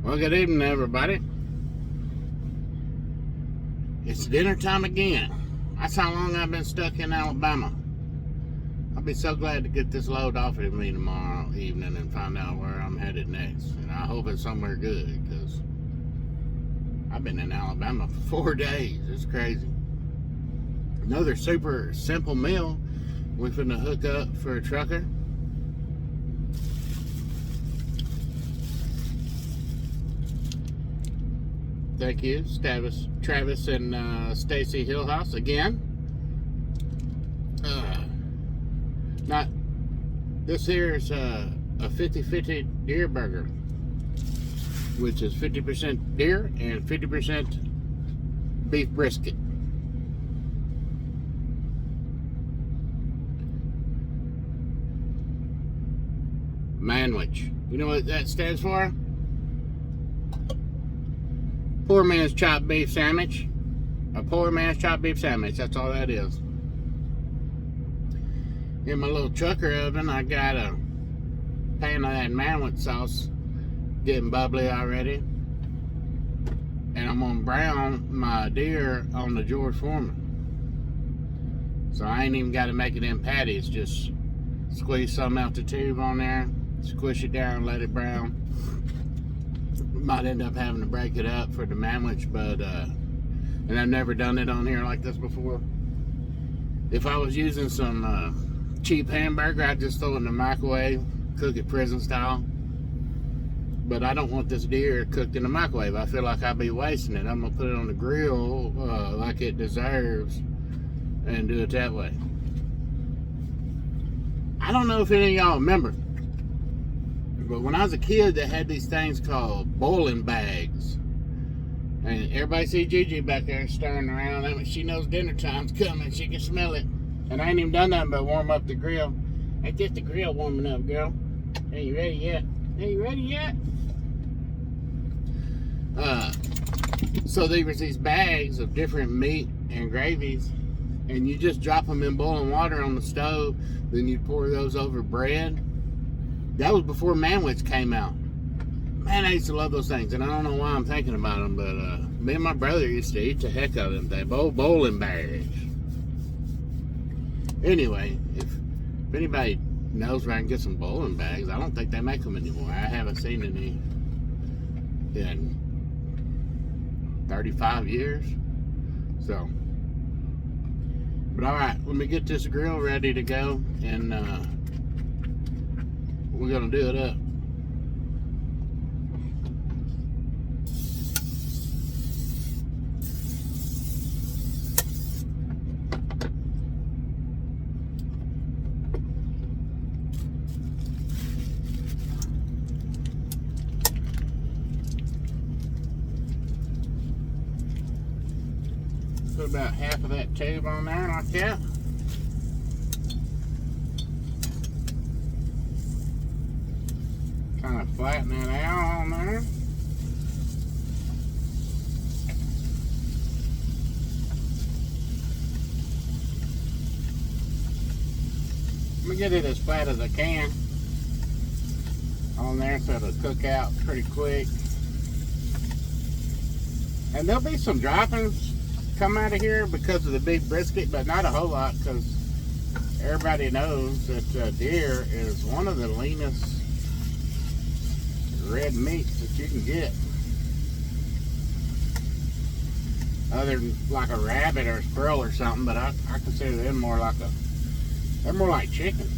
Well, good evening, everybody. It's dinner time again. That's how long I've been stuck in Alabama. I'll be so glad to get this load off of me tomorrow evening and find out where I'm headed next. And I hope it's somewhere good, because I've been in Alabama for 4 days. It's crazy. Another super simple meal we're finna hook up for a trucker. Thank you, Travis and Stacy Hillhouse again. Not this here is a 50-50 deer burger, which is 50% deer and 50% beef brisket. Manwich. You know what that stands for? Poor man's chopped beef sandwich. A poor man's chopped beef sandwich. That's all that is. In my little trucker oven, I got a pan of that manwich sauce getting bubbly already. And I'm gonna brown my deer on the George Foreman. So I ain't even got to make it in patties. Just squeeze some out the tube on there, squish it down, let it brown. Might end up having to break it up for the manwich, but and I've never done it on here like this before. If I was using some cheap hamburger, I'd just throw it in the microwave, cook it prison style. But I don't want this deer cooked in the microwave. I feel like I'd be wasting it. I'm gonna put it on the grill like it deserves and do it that way. I don't know if any of y'all remember, but when I was a kid, they had these things called boiling bags. And everybody see Gigi back there stirring around. I mean, she knows dinner time's coming. She can smell it. And I ain't even done nothing but warm up the grill. Ain't just the grill warming up, girl. Ain't you ready yet? Ain't you ready yet? So there was these bags of different meat and gravies. And you just drop them in boiling water on the stove. Then you pour those over bread. That was before manwich came out. Man, I used to love those things, and I don't know why I'm thinking about them, but me and my brother used to eat the heck out of them. They bowling bags. Anyway, if anybody knows where I can get some bowling bags, I don't think they make them anymore. I haven't seen any in 35 years. So, but all right, let me get this grill ready to go, and we're gonna do it up. Put about half of that tube on there like that. Kind of flatten it out on there. Let me get it as flat as I can on there so it'll cook out pretty quick. And there'll be some droppings come out of here because of the beef brisket, but not a whole lot, because everybody knows that deer is one of the leanest red meats that you can get, other than like a rabbit or a squirrel or something. But I consider them more like they're more like chicken.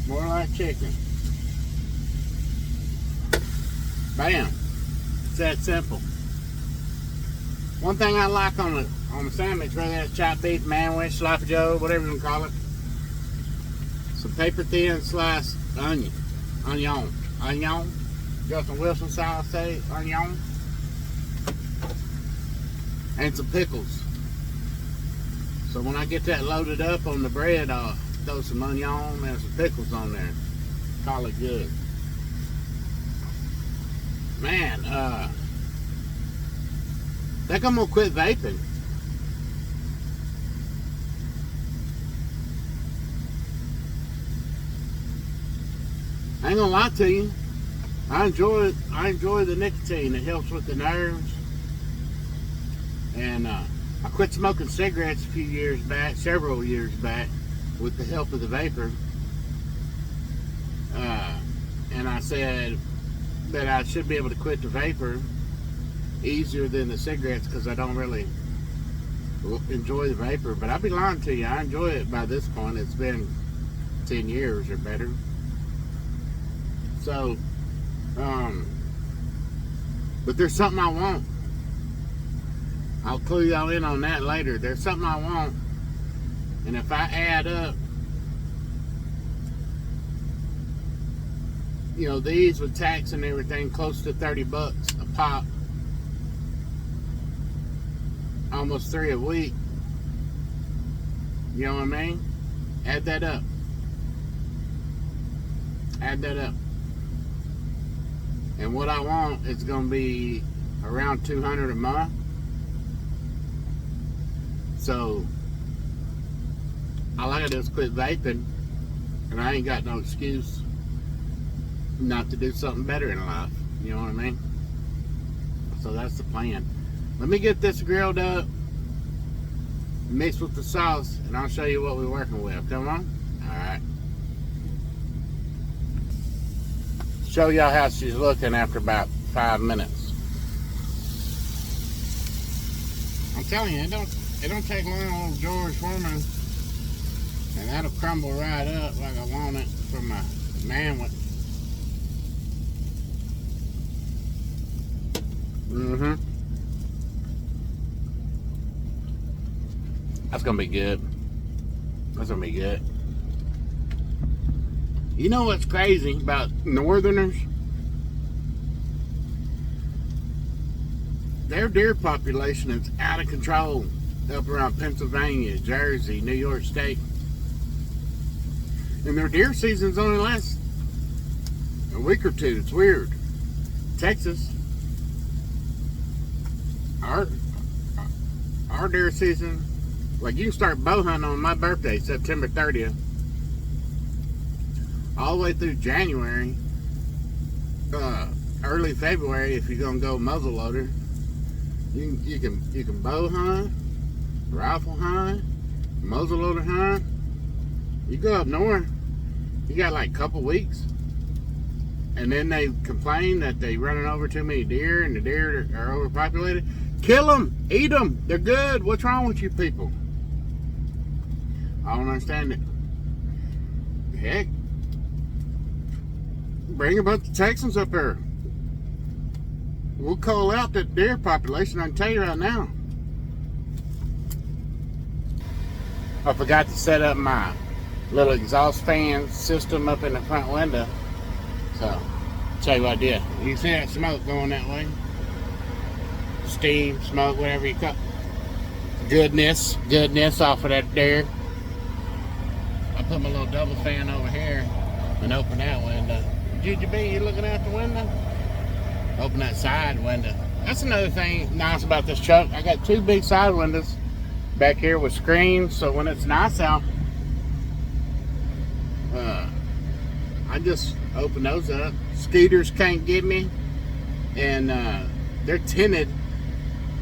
More like chicken. Bam. It's that simple. One thing I like on the sandwich, whether it's chopped beef, manwich, sloppy joe, whatever you call it, some paper thin sliced onion. Justin Wilson style say onion. And some pickles. So when I get that loaded up on the bread, I'll throw some onion and some pickles on there. Call it good. Man, I think I'm gonna quit vaping. I ain't gonna lie to you. I enjoy the nicotine. It helps with the nerves. And I quit smoking cigarettes a few years back, several years back, with the help of the vapor. And I said that I should be able to quit the vapor easier than the cigarettes because I don't really enjoy the vapor. But I'll be lying to you. I enjoy it by this point. It's been 10 years or better. So, but there's something I want. I'll clue y'all in on that later. There's something I want. And if I add up, you know, these with tax and everything, close to 30 bucks a pop. Almost 3 a week. You know what I mean? Add that up. Add that up. And what I want is going to be around $200 a month. So all I got to do is quit vaping, and I ain't got no excuse not to do something better in life. You know what I mean? So that's the plan. Let me get this grilled up, mixed with the sauce, and I'll show you what we're working with. Come on. All right. Show y'all how she's looking after about 5 minutes. I'm telling you, it don't take long, old George Foreman, and that'll crumble right up like I want it from my manwich. That's gonna be good. That's gonna be good. You know what's crazy about Northerners? Their deer population is out of control up around Pennsylvania, Jersey, New York State. And their deer seasons only last a week or two. It's weird. Texas, our deer season, like you can start bow hunting on my birthday, September 30th, all the way through January, early February if you're gonna go muzzleloader. You can bow hunt, rifle hunt, muzzleloader hunt. You go up north, you got like a couple weeks, and then they complain that they running over too many deer and the deer are overpopulated. Kill them, eat them, they're good. What's wrong with you people? I don't understand it. Heck, bring a bunch of Texans up here. We'll call out the deer population, I can tell you right now. I forgot to set up my little exhaust fan system up in the front window. So, tell you what I did. You can see that smoke going that way. Steam, smoke, whatever you call it. Goodness off of that deer. I put my little double fan over here and open that window. Juju B, you looking out the window? Open that side window. That's another thing nice about this truck. I got 2 big side windows back here with screens, so when it's nice out, I just open those up. Scooters can't get me, and they're tinted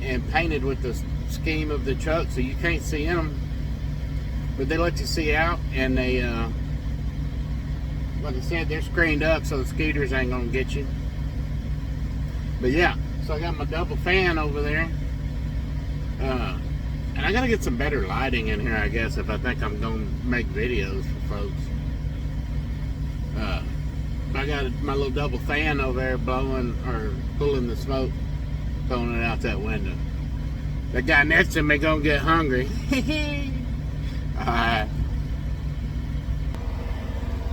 and painted with the scheme of the truck, so you can't see in them, but they let you see out, and they like I said, they're screened up so the scooters ain't gonna get you. But yeah, so I got my double fan over there, and I gotta get some better lighting in here, I guess, if I think I'm gonna make videos for folks. I got my little double fan over there blowing or pulling the smoke, pulling it out that window. That guy next to me gonna get hungry. Alright.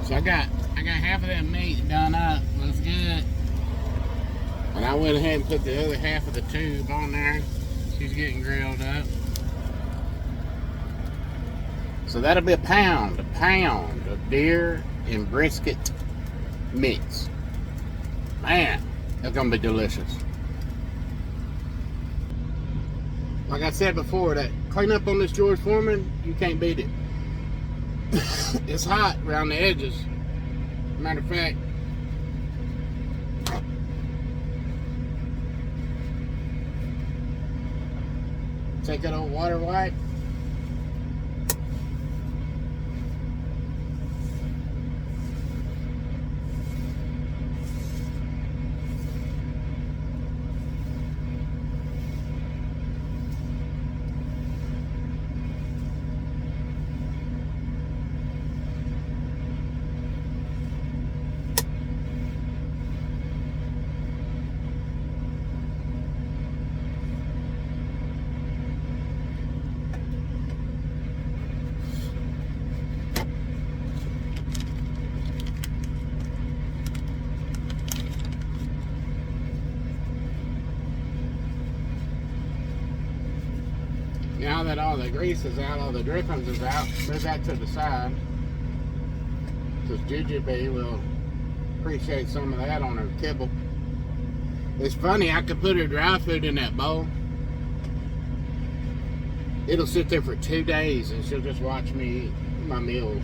So I got half of that meat done up. Looks good. And I went ahead and put the other half of the tube on there. She's getting grilled up. So that'll be a pound of deer and brisket mix. Man, that's gonna be delicious. Like I said before, that cleanup on this George Foreman, you can't beat it. It's hot around the edges. Matter of fact, Take that old water wipe. Now that all the grease is out, all the drippings is out, move that to the side. Because Jujubee will appreciate some of that on her kibble. It's funny, I could put her dry food in that bowl. It'll sit there for 2 days and she'll just watch me eat my meals.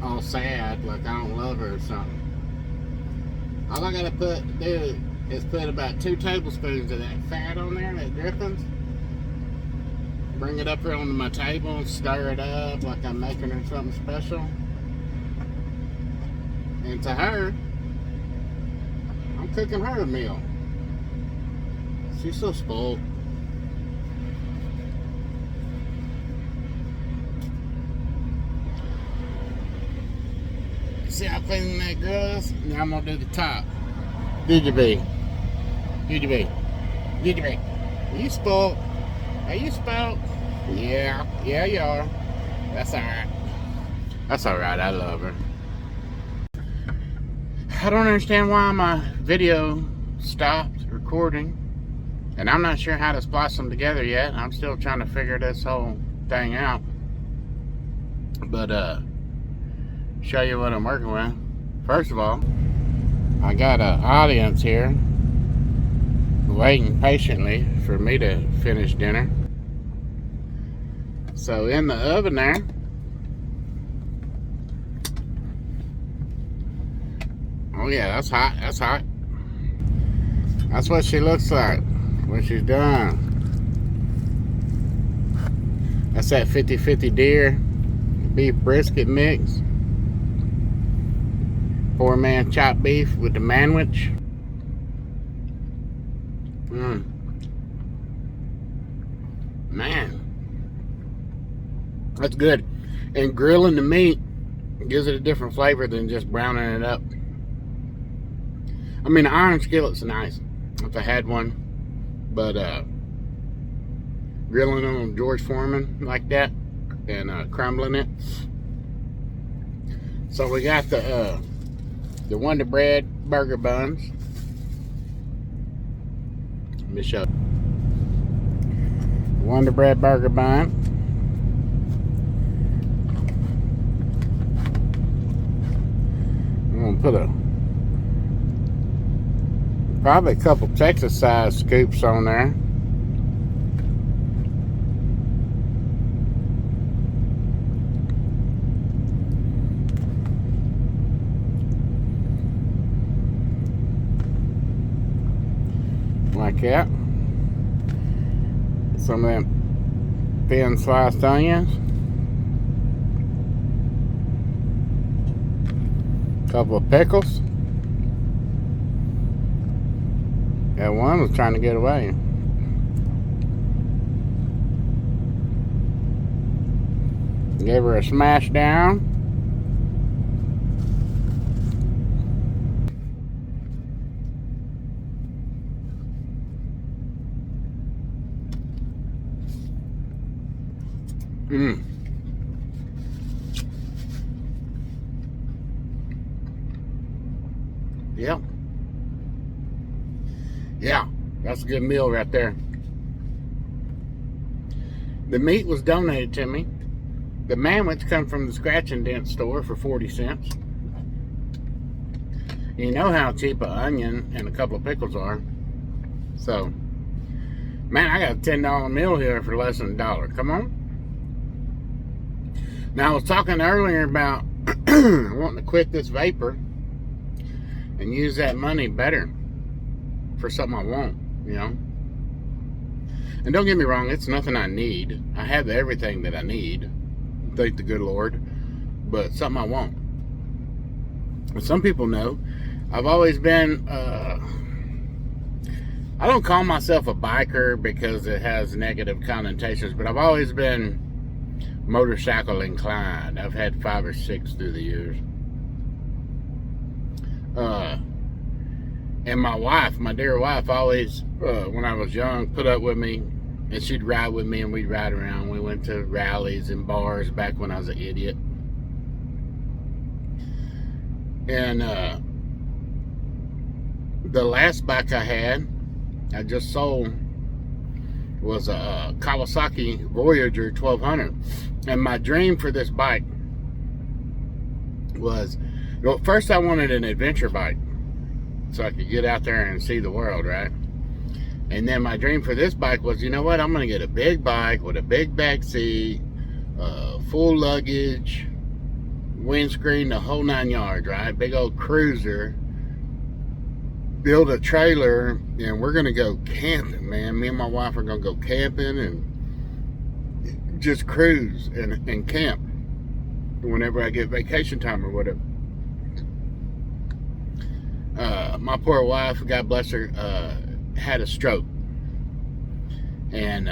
All sad, like I don't love her or something. All I gotta do is put about 2 tablespoons of that fat on there, that drippings. Bring it up here onto my table and stir it up like I'm making her something special. And to her, I'm cooking her a meal. She's so spoiled. See how clean that grill is? Now I'm gonna do the top. Jujubee. Jujubee. Jujubee. Are you spoiled? Are you spoiled? Yeah, you are. That's alright. That's alright, I love her. I don't understand why my video stopped recording. And I'm not sure how to splice them together yet. I'm still trying to figure this whole thing out. But, show you what I'm working with. First of all, I got an audience here waiting patiently for me to finish dinner. So in the oven there, oh yeah, that's hot, that's hot. That's what she looks like when she's done. That's that 50-50 deer beef brisket mix. 4-man chopped beef with the manwich. Man, that's good. And grilling the meat gives it a different flavor than just browning it up. I mean, the iron skillet's nice if I had one, but grilling on George Foreman like that and crumbling it. So we got the Wonder Bread burger buns. Let me show you. Wonder Bread burger bun. I'm gonna put probably a couple Texas size scoops on there. Like that. Some of them thin sliced onions. Couple of pickles. That one was trying to get away. Gave her a smash down. Yep. Yeah, that's a good meal right there. The meat was donated to me. The manwich come from the Scratch and Dent store for 40 cents. You know how cheap an onion and a couple of pickles are. So, man, I got a $10 meal here for less than $1. Come on. Now, I was talking earlier about wanting to quit this vapor and use that money better for something I want, you know. And don't get me wrong, it's nothing I need. I have everything that I need, thank the good Lord, but something I want. And some people know I've always been, I don't call myself a biker because it has negative connotations, but I've always been motorcycle inclined. I've had 5 or 6 through the years. And my wife, my dear wife, always, when I was young, put up with me, and she'd ride with me, and we'd ride around. We went to rallies and bars back when I was an idiot. And the last bike I had, I just sold, was a Kawasaki Voyager 1200. And my dream for this bike was, well, first I wanted an adventure bike so I could get out there and see the world, right? And then my dream for this bike was, you know what, I'm going to get a big bike with a big back seat, full luggage, windscreen, the whole 9 yards, right? Big old cruiser. Build a trailer, and we're going to go camping, man. Me and my wife are going to go camping and just cruise and camp whenever I get vacation time or whatever. My poor wife, God bless her, had a stroke, and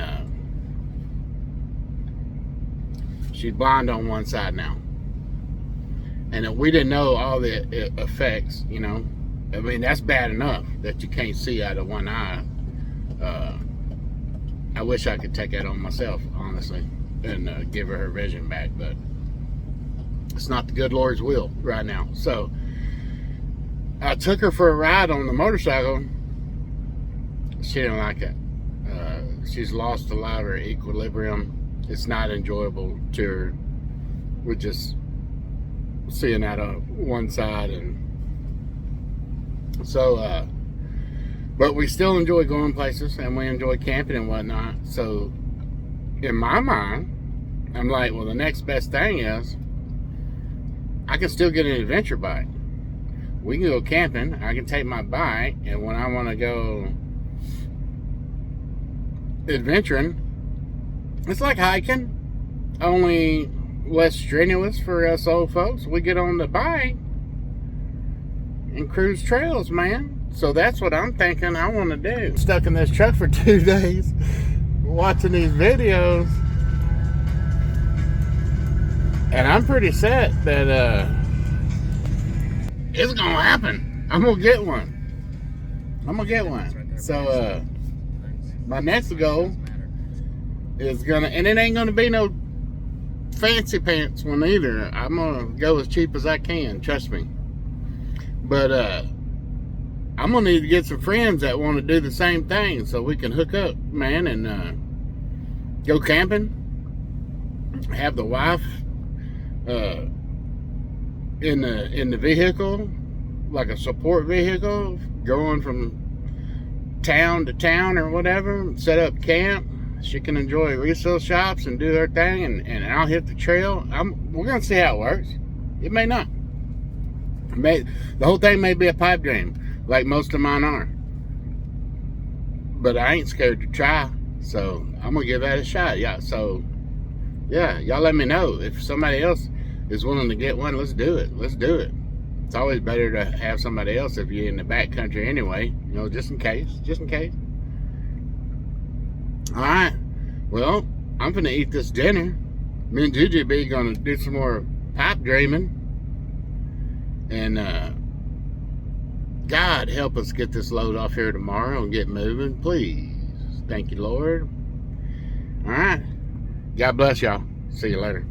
she's blind on one side now, and we didn't know all the effects, you know. I mean, that's bad enough that you can't see out of one eye. I wish I could take that on myself, honestly, and give her vision back, but it's not the good Lord's will right now. So I took her for a ride on the motorcycle. She didn't like it. She's lost a lot of her equilibrium. It's not enjoyable to her. We're just seeing out of one side, and so but we still enjoy going places, and we enjoy camping and whatnot. So in my mind, I'm like, well, the next best thing is I can still get an adventure bike. We can go camping. I can take my bike, and when I want to go adventuring, it's like hiking, only less strenuous for us old folks. We get on the bike and cruise trails, man. So that's what I'm thinking I want to do. Stuck in this truck for 2 days watching these videos, and I'm pretty set that it's gonna happen. I'm gonna get one. So my next goal is and it ain't gonna be no fancy pants one either. I'm gonna go as cheap as I can, trust me. But I'm gonna need to get some friends that want to do the same thing so we can hook up, man, and go camping. Have the wife in the vehicle, like a support vehicle, going from town to town or whatever. Set up camp. She can enjoy resale shops and do her thing, and I'll hit the trail. We're gonna see how it works. It may not. The whole thing may be a pipe dream, like most of mine are. But I ain't scared to try, so I'm gonna give that a shot. Yeah. So yeah, y'all let me know if somebody else is willing to get one. Let's do it. It's always better to have somebody else if you're in the back country anyway, you know, just in case. All right, well, I'm gonna eat this dinner. Me and Gigi be gonna do some more pipe dreaming, and God help us get this load off here tomorrow and get moving, please. Thank you, Lord. All right, God bless y'all. See you later.